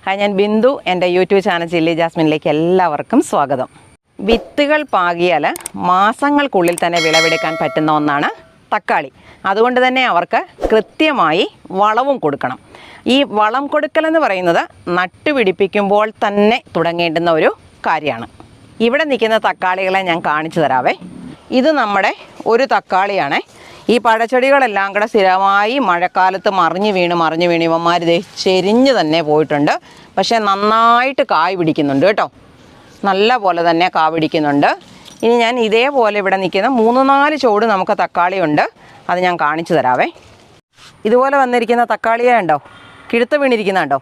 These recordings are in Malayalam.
ഹായ്, ഞാൻ ബിന്ദു. എൻ്റെ യൂട്യൂബ് ചാനൽ ചില്ലി ജാസ്മിനിലേക്ക് എല്ലാവർക്കും സ്വാഗതം. വിത്തുകൾ പാകിയാൽ മാസങ്ങൾക്കുള്ളിൽ തന്നെ വിളവെടുക്കാൻ പറ്റുന്ന ഒന്നാണ് തക്കാളി. അതുകൊണ്ട് തന്നെ അവർക്ക് കൃത്യമായി വളവും കൊടുക്കണം. ഈ വളം കൊടുക്കലെന്ന് പറയുന്നത് നട്ടുപിടിപ്പിക്കുമ്പോൾ തന്നെ തുടങ്ങേണ്ടുന്ന ഒരു കാര്യമാണ്. ഇവിടെ നിൽക്കുന്ന തക്കാളികളെ ഞാൻ കാണിച്ചു തരാവേ. ഇത് നമ്മുടെ ഒരു തക്കാളിയാണ്. ഈ പഴച്ചെടികളെല്ലാം കൂടെ സ്ഥിരമായി മഴക്കാലത്ത് മറിഞ്ഞു വീണ് ഇവന്മാർ ചെരിഞ്ഞ് തന്നെ പോയിട്ടുണ്ട്. പക്ഷേ നന്നായിട്ട് കായ് പിടിക്കുന്നുണ്ട് കേട്ടോ, നല്ല പോലെ തന്നെ കാ പിടിക്കുന്നുണ്ട്. ഇനി ഞാൻ ഇതേപോലെ ഇവിടെ നിൽക്കുന്ന 3-4 ചോട് നമുക്ക് തക്കാളി ഉണ്ട്, അത് ഞാൻ കാണിച്ചു തരാവേ. ഇതുപോലെ വന്നിരിക്കുന്ന തക്കാളിയെ ഉണ്ടോ, കിഴുത്ത് വീണിരിക്കുന്നുണ്ടോ?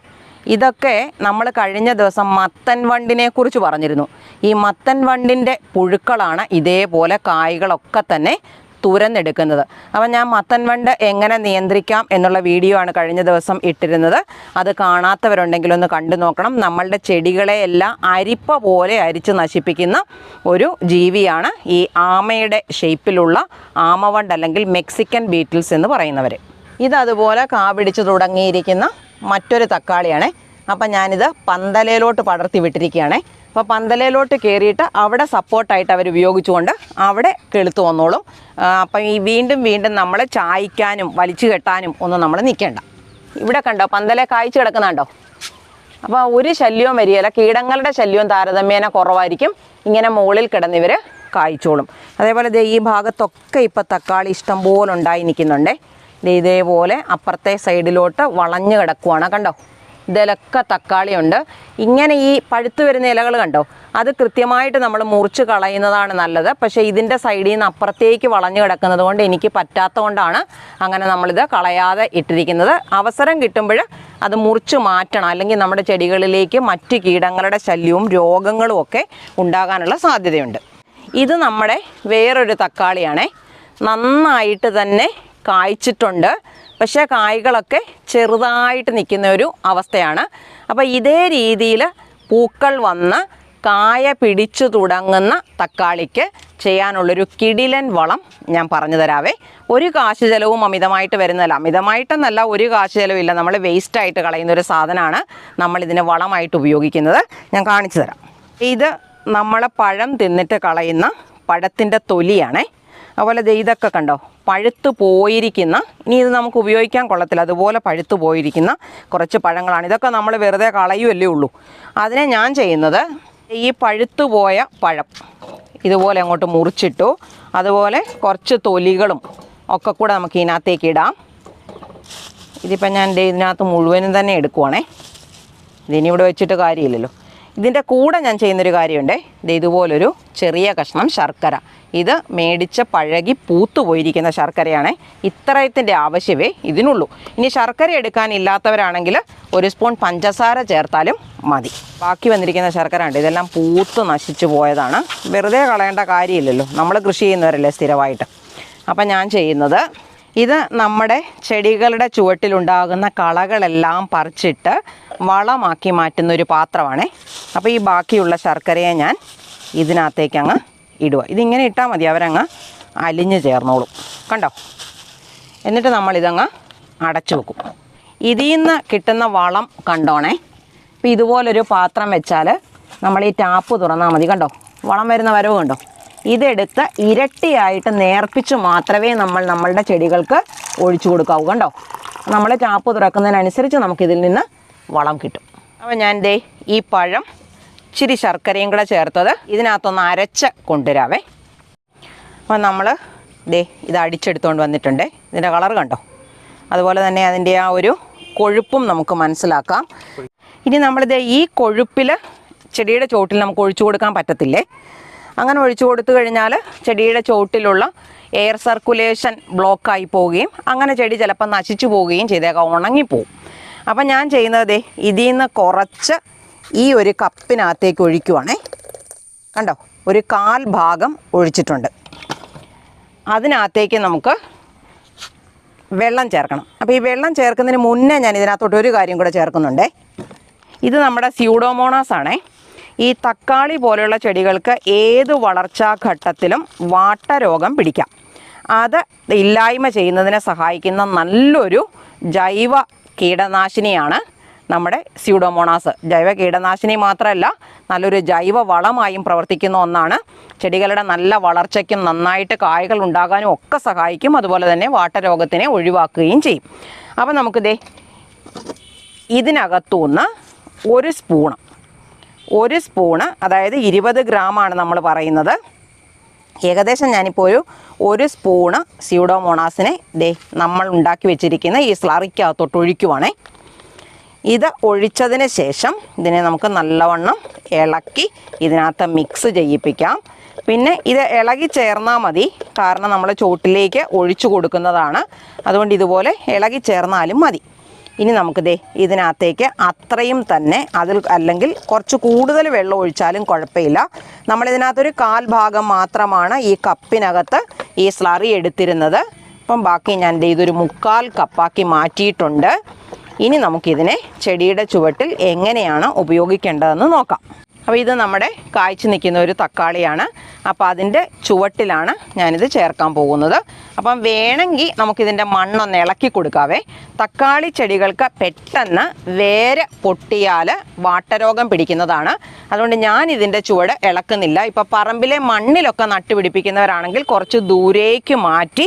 ഇതൊക്കെ നമ്മൾ കഴിഞ്ഞ ദിവസം മത്തൻ വണ്ടിനെ കുറിച്ച് പറഞ്ഞിരുന്നു. ഈ മത്തൻ വണ്ടിൻ്റെ പുഴുക്കളാണ് ഇതേപോലെ കായ്കളൊക്കെ തന്നെ തുരന്നെടുക്കുന്നത്. അപ്പം ഞാൻ മത്തൻ വണ്ട് എങ്ങനെ നിയന്ത്രിക്കാം എന്നുള്ള വീഡിയോ ആണ് കഴിഞ്ഞ ദിവസം ഇട്ടിരുന്നത്. അത് കാണാത്തവരുണ്ടെങ്കിൽ ഒന്ന് കണ്ടു നോക്കണം. നമ്മളുടെ ചെടികളെ എല്ലാം അരിപ്പ പോലെ അരിച്ച് നശിപ്പിക്കുന്ന ഒരു ജീവിയാണ് ഈ ആമയുടെ ഷേപ്പിലുള്ള ആമവണ്ട്, അല്ലെങ്കിൽ മെക്സിക്കൻ ബീറ്റിൽസ് എന്ന് പറയുന്നവർ. ഇതതുപോലെ കാ പിടിച്ച് തുടങ്ങിയിരിക്കുന്ന മറ്റൊരു തക്കാളിയാണ്. അപ്പം ഞാനിത് പന്തലയിലോട്ട് പടർത്തി വിട്ടിരിക്കുകയാണ്. അപ്പോൾ പന്തലയിലോട്ട് കയറിയിട്ട് അവിടെ സപ്പോർട്ടായിട്ട് അവർ ഉപയോഗിച്ചുകൊണ്ട് അവിടെ കെളുത്ത് വന്നോളും. അപ്പം ഈ വീണ്ടും നമ്മൾ ചായ്ക്കാനും വലിച്ചു കെട്ടാനും ഒന്നും നമ്മൾ നിൽക്കേണ്ട. ഇവിടെ കണ്ടോ പന്തലെ കായ്ച്ചു കിടക്കുന്നുണ്ടോ? അപ്പോൾ ഒരു ശല്യവും വരികയില്ല. കീടങ്ങളുടെ ശല്യവും താരതമ്യേന കുറവായിരിക്കും. ഇങ്ങനെ മുകളിൽ കിടന്നിവർ കായ്ച്ചോളും. അതേപോലെ ഈ ഭാഗത്തൊക്കെ ഇപ്പോൾ തക്കാളി ഇഷ്ടം പോലെ ഉണ്ടായി നിൽക്കുന്നുണ്ടേ. ഇതേപോലെ അപ്പുറത്തെ സൈഡിലോട്ട് വളഞ്ഞു കിടക്കുവാണ്, കണ്ടോ? ഇതിലൊക്കെ തക്കാളിയുണ്ട്. ഇങ്ങനെ ഈ പഴുത്ത് വരുന്ന ഇലകൾ കണ്ടോ, അത് കൃത്യമായിട്ട് നമ്മൾ മുറിച്ച് കളയുന്നതാണ് നല്ലത്. പക്ഷേ ഇതിൻ്റെ സൈഡിൽ നിന്ന് അപ്പുറത്തേക്ക് വളഞ്ഞു കിടക്കുന്നത് കൊണ്ട് എനിക്ക് പറ്റാത്ത കൊണ്ടാണ് അങ്ങനെ നമ്മളിത് കളയാതെ ഇട്ടിരിക്കുന്നത്. അവസരം കിട്ടുമ്പോൾ അത് മുറിച്ച് മാറ്റണം, അല്ലെങ്കിൽ നമ്മുടെ ചെടികളിലേക്ക് മറ്റ് കീടങ്ങളുടെ ശല്യവും രോഗങ്ങളും ഒക്കെ ഉണ്ടാകാനുള്ള സാധ്യതയുണ്ട്. ഇത് നമ്മുടെ വേറൊരു തക്കാളിയാണേ. നന്നായിട്ട് തന്നെ കായ്ച്ചിട്ടുണ്ട്, പക്ഷേ കായ്കളൊക്കെ ചെറുതായിട്ട് നിൽക്കുന്ന ഒരു അവസ്ഥയാണ്. അപ്പോൾ ഇതേ രീതിയിൽ പൂക്കൾ വന്ന് കായ പിടിച്ചു തുടങ്ങുന്ന തക്കാളിക്ക് ചെയ്യാനുള്ളൊരു കിടിലൻ വളം ഞാൻ പറഞ്ഞു തരാവേ. ഒരു കാശ് ചിലവും അമിതമായിട്ട് വരുന്നതല്ല. അമിതമായിട്ടെന്നല്ല, ഒരു കാശ് ചിലവില്ല. നമ്മൾ വേസ്റ്റായിട്ട് കളയുന്നൊരു സാധനമാണ് നമ്മളിതിന് വളമായിട്ട് ഉപയോഗിക്കുന്നത്. ഞാൻ കാണിച്ചു തരാം. ഇത് നമ്മളെ പഴം തിന്നിട്ട് കളയുന്ന പഴത്തിൻ്റെ തൊലിയാണേ. അതുപോലെ ഇതൊക്കെ കണ്ടോ, പഴുത്ത് പോയിരിക്കുന്ന, ഇനി ഇത് നമുക്ക് ഉപയോഗിക്കാൻ കൊള്ളത്തില്ല, അതുപോലെ പഴുത്ത് പോയിരിക്കുന്ന കുറച്ച് പഴങ്ങളാണ്. ഇതൊക്കെ നമ്മൾ വെറുതെ കളയുമല്ലേ ഉള്ളൂ. അതിനെ ഞാൻ ചെയ്യുന്നത്, ഈ പഴുത്തു പോയ പഴം ഇതുപോലെ അങ്ങോട്ട് മുറിച്ചിട്ടു. അതുപോലെ കുറച്ച് തൊലികളും ഒക്കെ കൂടെ നമുക്ക് ഇതിനകത്തേക്ക് ഇടാം. ഇതിപ്പോൾ ഞാൻ ഇതിനകത്ത് മുഴുവനും തന്നെ എടുക്കുവാണേ. ഇതിനി ഇവിടെ വെച്ചിട്ട് കാര്യമില്ലല്ലോ. ഇതിൻ്റെ കൂടെ ഞാൻ ചെയ്യുന്നൊരു കാര്യമുണ്ട്. ഇതുപോലൊരു ചെറിയ കഷ്ണം ശർക്കര. ഇത് മേടിച്ച് പഴകി പൂത്തുപോയിരിക്കുന്ന ശർക്കരയാണ്. ഇത്രയത്തിൻ്റെ ആവശ്യമേ ഇതിനുള്ളൂ. ഇനി ശർക്കര എടുക്കാനില്ലാത്തവരാണെങ്കിൽ 1 സ്പൂൺ പഞ്ചസാര ചേർത്താലും മതി. ബാക്കി വന്നിരിക്കുന്ന ശർക്കര ഉണ്ട്, ഇതെല്ലാം പൂത്ത് നശിച്ചു പോയതാണ്. വെറുതെ കളയേണ്ട കാര്യമില്ലല്ലോ, നമ്മൾ കൃഷി ചെയ്യുന്നവരല്ലേ സ്ഥിരമായിട്ട്. അപ്പം ഞാൻ ചെയ്യുന്നത്, ഇത് നമ്മുടെ ചെടികളുടെ ചുവട്ടിലുണ്ടാകുന്ന കളകളെല്ലാം പറിച്ചിട്ട് വളമാക്കി മാറ്റുന്നൊരു പാത്രമാണേ. അപ്പോൾ ഈ ബാക്കിയുള്ള ശർക്കരയെ ഞാൻ ഇതിനകത്തേക്ക് അങ്ങ് ഇടുക. ഇതിങ്ങനെ ഇട്ടാൽ മതി, അവരങ്ങ് അലിഞ്ഞ് ചേർന്നോളും, കണ്ടോ? എന്നിട്ട് നമ്മളിതങ്ങ് അടച്ചു വെക്കും. ഇതിൽ നിന്ന് കിട്ടുന്ന വളം കണ്ടോണേ. അപ്പോൾ ഇതുപോലൊരു പാത്രം വെച്ചാൽ നമ്മൾ ഈ ടാപ്പ് തുറന്നാൽ മതി, കണ്ടോ? വളം വരുന്ന വരവ് കണ്ടോ? ഇതെടുത്ത് ഇരട്ടിയായിട്ട് നേർപ്പിച്ച് മാത്രമേ നമ്മളുടെ ചെടികൾക്ക് ഒഴിച്ചു കൊടുക്കാവൂ, കണ്ടോ? നമ്മൾ ടാപ്പ് തുറക്കുന്നതിനനുസരിച്ച് നമുക്കിതിൽ നിന്ന് വളം കിട്ടും. അപ്പോൾ ഞാൻ ഈ പഴം ഇച്ചിരി ശർക്കരയും കൂടെ ചേർത്തത് ഇതിനകത്തൊന്ന് അരച്ച് കൊണ്ടുവരാവേ. അപ്പോൾ നമ്മൾ ഇത് അടിച്ചെടുത്തുകൊണ്ട് വന്നിട്ടുണ്ട്. ഇതിൻ്റെ കളർ കണ്ടോ? അതുപോലെ തന്നെ അതിൻ്റെ ആ ഒരു കൊഴുപ്പും നമുക്ക് മനസ്സിലാക്കാം. ഇനി നമ്മളിത് ഈ കൊഴുപ്പിൽ ചെടിയുടെ ചോട്ടിൽ നമുക്ക് ഒഴിച്ചു കൊടുക്കാൻ പറ്റത്തില്ലേ. അങ്ങനെ ഒഴിച്ചു കൊടുത്തു കഴിഞ്ഞാൽ ചെടിയുടെ ചോട്ടിലുള്ള എയർ സർക്കുലേഷൻ ബ്ലോക്കായി പോവുകയും അങ്ങനെ ചെടി ചിലപ്പോൾ നശിച്ചു പോവുകയും ചെയ്തേക്കാം, ഉണങ്ങിപ്പോവും. അപ്പം ഞാൻ ചെയ്യുന്നത് ഇതിൽ നിന്ന് കുറച്ച് ഈ ഒരു കപ്പിനകത്തേക്ക് ഒഴിക്കുവാണേ. കണ്ടോ, ഒരു 1/4 ഭാഗം ഒഴിച്ചിട്ടുണ്ട്. അതിനകത്തേക്ക് നമുക്ക് വെള്ളം ചേർക്കണം. അപ്പോൾ ഈ വെള്ളം ചേർക്കുന്നതിന് മുന്നേ ഞാൻ ഇതിനകത്തോട്ട് ഒരു കാര്യം കൂടെ ചേർക്കുന്നുണ്ടേ. ഇത് നമ്മുടെ സ്യൂഡോമോണാസ് ആണേ. ഈ തക്കാളി പോലെയുള്ള ചെടികൾക്ക് ഏത് വളർച്ചാ ഘട്ടത്തിലും വാട്ടരോഗം പിടിക്കാം. അത് ഇല്ലായ്മ ചെയ്യുന്നതിനെ സഹായിക്കുന്ന നല്ലൊരു ജൈവ കീടനാശിനിയാണ് നമ്മുടെ സ്യൂഡോമോണാസ്. ജൈവ കീടനാശിനി മാത്രമല്ല, നല്ലൊരു ജൈവ വളമായും പ്രവർത്തിക്കുന്ന ഒന്നാണ്. ചെടികളുടെ നല്ല വളർച്ചയ്ക്കും നന്നായിട്ട് കായ്കൾ ഉണ്ടാകാനും ഒക്കെ സഹായിക്കും. അതുപോലെ തന്നെ വാട്ടരോഗത്തിനെ ഒഴിവാക്കുകയും ചെയ്യും. അപ്പോൾ നമുക്കിതേ ഇതിനകത്തുനിന്ന് ഒരു സ്പൂണ്, അതായത് 20 ഗ്രാമാണ് നമ്മൾ പറയുന്നത്. ഏകദേശം ഞാനിപ്പോൾ ഒരു സ്പൂണ് സ്യൂഡോമോണാസിനെ നമ്മൾ ഉണ്ടാക്കി വെച്ചിരിക്കുന്ന ഈ സ്ലറിക്കകത്തോട്ട് ഒഴിക്കുവാണേ. ഇത് ഒഴിച്ചതിന് ശേഷം ഇതിനെ നമുക്ക് നല്ലവണ്ണം ഇളക്കി ഇതിനകത്ത് മിക്സ് ചെയ്യിപ്പിക്കാം. പിന്നെ ഇത് ഇളകി ചേർന്നാൽ മതി, കാരണം നമ്മൾ ചോട്ടിലേക്ക് ഒഴിച്ചു കൊടുക്കുന്നതാണ്. അതുകൊണ്ട് ഇതുപോലെ ഇളകി ചേർന്നാലും മതി. ഇനി നമുക്ക് ഇതിനകത്തേക്ക് അത്രയും തന്നെ, അതിൽ അല്ലെങ്കിൽ കുറച്ച് കൂടുതൽ വെള്ളം ഒഴിച്ചാലും കുഴപ്പമില്ല. നമ്മളിതിനകത്തൊരു 1/4 ഭാഗം മാത്രമാണ് ഈ കപ്പിനകത്ത് ഈ സ്ലറി എടുത്തിരുന്നത്. അപ്പം ബാക്കി ഞാൻ ഇതൊരു 3/4 കപ്പാക്കി മാറ്റിയിട്ടുണ്ട്. ഇനി നമുക്കിതിനെ ചെടിയുടെ ചുവട്ടിൽ എങ്ങനെയാണ് ഉപയോഗിക്കേണ്ടതെന്ന് നോക്കാം. അപ്പോൾ ഇത് നമ്മുടെ കായ്ച്ചു നിൽക്കുന്ന ഒരു തക്കാളിയാണ്. അപ്പോൾ അതിൻ്റെ ചുവട്ടിലാണ് ഞാനിത് ചേർക്കാൻ പോകുന്നത്. അപ്പം വേണമെങ്കിൽ നമുക്കിതിൻ്റെ മണ്ണൊന്ന് ഇളക്കി കൊടുക്കാവേ. തക്കാളി ചെടികൾക്ക് പെട്ടെന്ന് വേര് പൊട്ടിയാൽ വാട്ടരോഗം പിടിക്കുന്നതാണ്. അതുകൊണ്ട് ഞാൻ ഇതിൻ്റെ ചുവട് ഇളക്കുന്നില്ല. ഇപ്പോൾ പറമ്പിലെ മണ്ണിലൊക്കെ നട്ടുപിടിപ്പിക്കുന്നവരാണെങ്കിൽ കുറച്ച് ദൂരേക്ക് മാറ്റി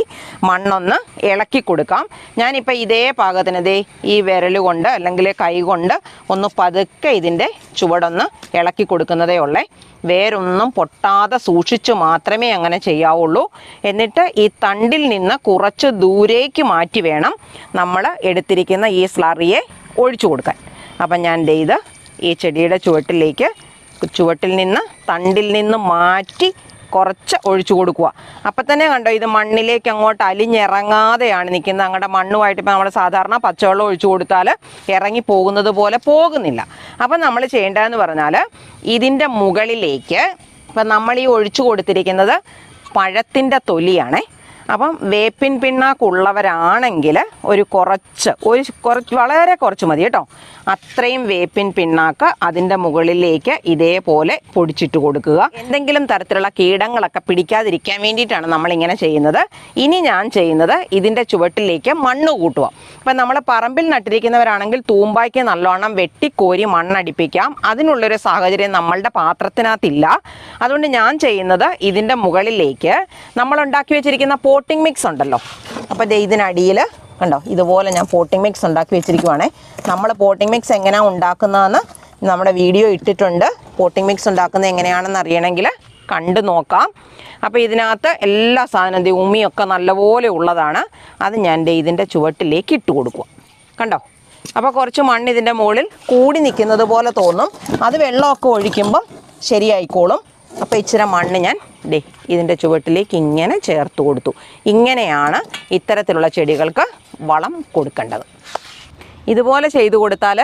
മണ്ണൊന്ന് ഇളക്കി കൊടുക്കാം. ഞാനിപ്പോൾ ഇതേ പാകത്തിന് ഈ വിരൽ കൊണ്ട് അല്ലെങ്കിൽ കൈ കൊണ്ട് ഒന്ന് പതുക്കെ ഇതിൻ്റെ ചുവടൊന്ന് ഇളക്കി കൊടുക്കുന്നതേ ഉള്ളേ. വേരൊന്നും പൊട്ടാതെ സൂക്ഷിച്ചു മാത്രമേ അങ്ങനെ ചെയ്യാവുള്ളൂ. എന്നിട്ട് ഈ തണ്ടിൽ നിന്ന് കുറച്ച് ദൂരേക്ക് മാറ്റി വേണം നമ്മൾ എടുത്തിരിക്കുന്ന ഈ സ്ലറിയെ ഒഴിച്ചു കൊടുക്കാൻ. അപ്പം ഞാൻ ഇത് ഈ ചെടിയുടെ ചുവട്ടിൽ നിന്ന് തണ്ടിൽ നിന്ന് മാറ്റി കുറച്ച് ഒഴിച്ചു കൊടുക്കുക. അപ്പം തന്നെ കണ്ടോ, ഇത് മണ്ണിലേക്ക് അങ്ങോട്ട് അലിഞ്ഞിറങ്ങാതെയാണ് നിൽക്കുന്നത്. അങ്ങോട്ട് മണ്ണുമായിട്ട് ഇപ്പോൾ നമ്മൾ സാധാരണ പച്ചവെള്ളം ഒഴിച്ചു കൊടുത്താൽ ഇറങ്ങി പോകുന്നത് പോലെ പോകുന്നില്ല. അപ്പം നമ്മൾ ചെയ്യേണ്ടതെന്ന് പറഞ്ഞാൽ ഇതിൻ്റെ മുകളിലേക്ക് ഇപ്പം നമ്മൾ ഈ ഒഴിച്ചു കൊടുത്തിരിക്കുന്നത് പഴത്തിൻ്റെ തൊലിയാണേ. അപ്പം വേപ്പിൻ പിണ്ണാക്കുള്ളവരാണെങ്കിൽ വളരെ കുറച്ച് മതി കേട്ടോ. അത്രയും വേപ്പിൻ പിണ്ണാക്ക് അതിൻ്റെ മുകളിലേക്ക് ഇതേപോലെ പൊടിച്ചിട്ട് കൊടുക്കുക. എന്തെങ്കിലും തരത്തിലുള്ള കീടങ്ങളൊക്കെ പിടിക്കാതിരിക്കാൻ വേണ്ടിയിട്ടാണ് നമ്മളിങ്ങനെ ചെയ്യുന്നത്. ഇനി ഞാൻ ചെയ്യുന്നത് ഇതിൻ്റെ ചുവട്ടിലേക്ക് മണ്ണ് കൂട്ടുക. ഇപ്പം നമ്മൾ പറമ്പിൽ നട്ടിരിക്കുന്നവരാണെങ്കിൽ തൂമ്പായ്ക്ക് നല്ലോണം വെട്ടിക്കോരി മണ്ണടിപ്പിക്കാം. അതിനുള്ളൊരു സാഹചര്യം നമ്മളുടെ പാത്രത്തിനകത്തില്ല. അതുകൊണ്ട് ഞാൻ ചെയ്യുന്നത് ഇതിൻ്റെ മുകളിലേക്ക് നമ്മൾ ഉണ്ടാക്കി വെച്ചിരിക്കുന്ന പോട്ടിംഗ് മിക്സ് ഉണ്ടല്ലോ. അപ്പോൾ ഇതിനടിയിൽ കണ്ടോ, ഇതുപോലെ ഞാൻ പോട്ടിംഗ് മിക്സ് ഉണ്ടാക്കി വെച്ചിരിക്കുവാണേ. നമ്മൾ പോട്ടിംഗ് മിക്സ് എങ്ങനെയാണ് ഉണ്ടാക്കുന്നതെന്ന് നമ്മുടെ വീഡിയോ ഇട്ടിട്ടുണ്ട്. പോട്ടിംഗ് മിക്സ് ഉണ്ടാക്കുന്നത് എങ്ങനെയാണെന്ന് അറിയണമെങ്കിൽ കണ്ടു നോക്കാം. അപ്പോൾ ഇതിനകത്ത് എല്ലാ സാധനവും ഉമിയൊക്കെ നല്ലപോലെ ഉള്ളതാണ്. അത് ഞാൻ ഇതിൻ്റെ ചുവട്ടിലേക്ക് ഇട്ട് കൊടുക്കുക. കണ്ടോ, അപ്പോൾ കുറച്ച് മണ്ണ് ഇതിൻ്റെ മുകളിൽ കൂടി നിൽക്കുന്നത് പോലെ തോന്നും. അത് വെള്ളമൊക്കെ ഒഴിക്കുമ്പം ശരിയായിക്കോളും. അപ്പോൾ ഇച്ചിരി മണ്ണ് ഞാൻ ഇതിൻ്റെ ചുവട്ടിലേക്ക് ഇങ്ങനെ ചേർത്ത് കൊടുത്തു. ഇങ്ങനെയാണ് ഇത്തരത്തിലുള്ള ചെടികൾക്ക് വളം കൊടുക്കേണ്ടത്. ഇതുപോലെ ചെയ്തു കൊടുത്താൽ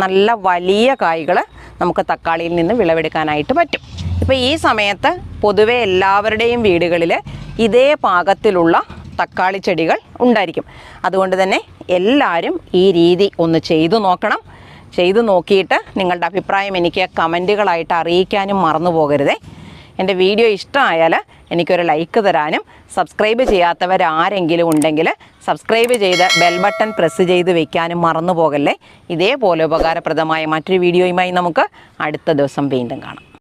നല്ല വലിയ കായ്കൾ നമുക്ക് തക്കാളിയിൽ നിന്ന് വിളവെടുക്കാനായിട്ട് പറ്റും. ഇപ്പോൾ ഈ സമയത്ത് പൊതുവെ എല്ലാവരുടെയും വീടുകളിൽ ഇതേ പാകത്തിലുള്ള തക്കാളി ചെടികൾ ഉണ്ടായിരിക്കും. അതുകൊണ്ട് തന്നെ എല്ലാവരും ഈ രീതി ഒന്ന് ചെയ്തു നോക്കണം. ചെയ്തു നോക്കിയിട്ട് നിങ്ങളുടെ അഭിപ്രായം എനിക്ക് കമൻറ്റുകളായിട്ട് അറിയിക്കാനും മറന്നു പോകരുതേ. എൻ്റെ വീഡിയോ ഇഷ്ടമായാൽ എനിക്കൊരു ലൈക്ക് തരാനും, സബ്സ്ക്രൈബ് ചെയ്യാത്തവരാരെങ്കിലും ഉണ്ടെങ്കിൽ സബ്സ്ക്രൈബ് ചെയ്ത് ബെൽ ബട്ടൺ പ്രസ് ചെയ്ത് വെക്കാനും മറന്നു പോകല്ലേ. ഇതേപോലെ ഉപകാരപ്രദമായ മറ്റൊരു വീഡിയോയുമായി നമുക്ക് അടുത്ത ദിവസം വീണ്ടും കാണാം.